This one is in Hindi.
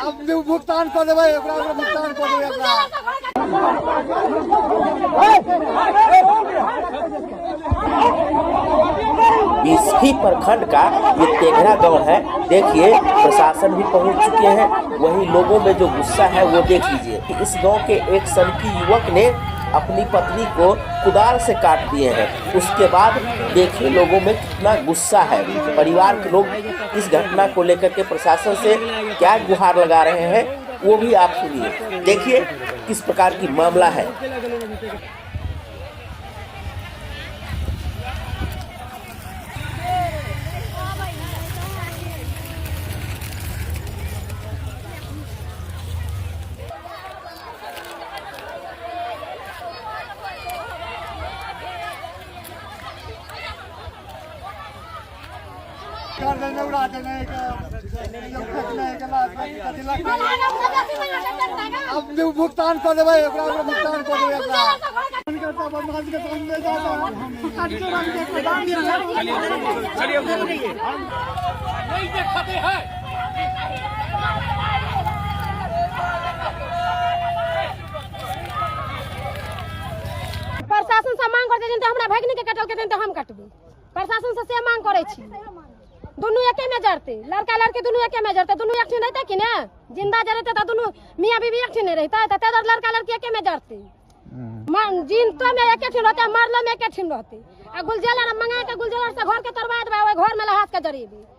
अब भुगतान कर देबै, भुगतान कर देबै। बिस्फी प्रखंड का ये तेघरा गांव है। देखिए प्रशासन भी पहुंच चुके हैं, वहीं लोगों में जो गुस्सा है वो देख लीजिए कि इस गांव के एक सनकी युवक ने अपनी पत्नी को कुदाल से काट दिए हैं। उसके बाद देखिए लोगों में कितना गुस्सा है। परिवार के लोग इस घटना को लेकर के प्रशासन से क्या गुहार लगा रहे हैं वो भी आप सुनिए। देखिए किस प्रकार की मामला है। अब भुगतान कर देबै, भुगतान कर देबै। प्रशासन से मांग करते तो हमरा भगनी के कटल के तो हम कटबे। प्रशासन से मांग करे छी, दोनों एके में जरते, लड़का लड़की दोनों एके में जरते, दोनों एक रहता कि ना, जिंदा जरते तो दोनों मियां बीवी एक नहीं रहता, तो तेदर लड़का लड़की एके में जरते, जिंदा में एके रहते, मरलो में एके रहते। गुलजेलर मंगा के गुलजेलर से घर के तोड़वा देबे, घर में लहास के जरेबे।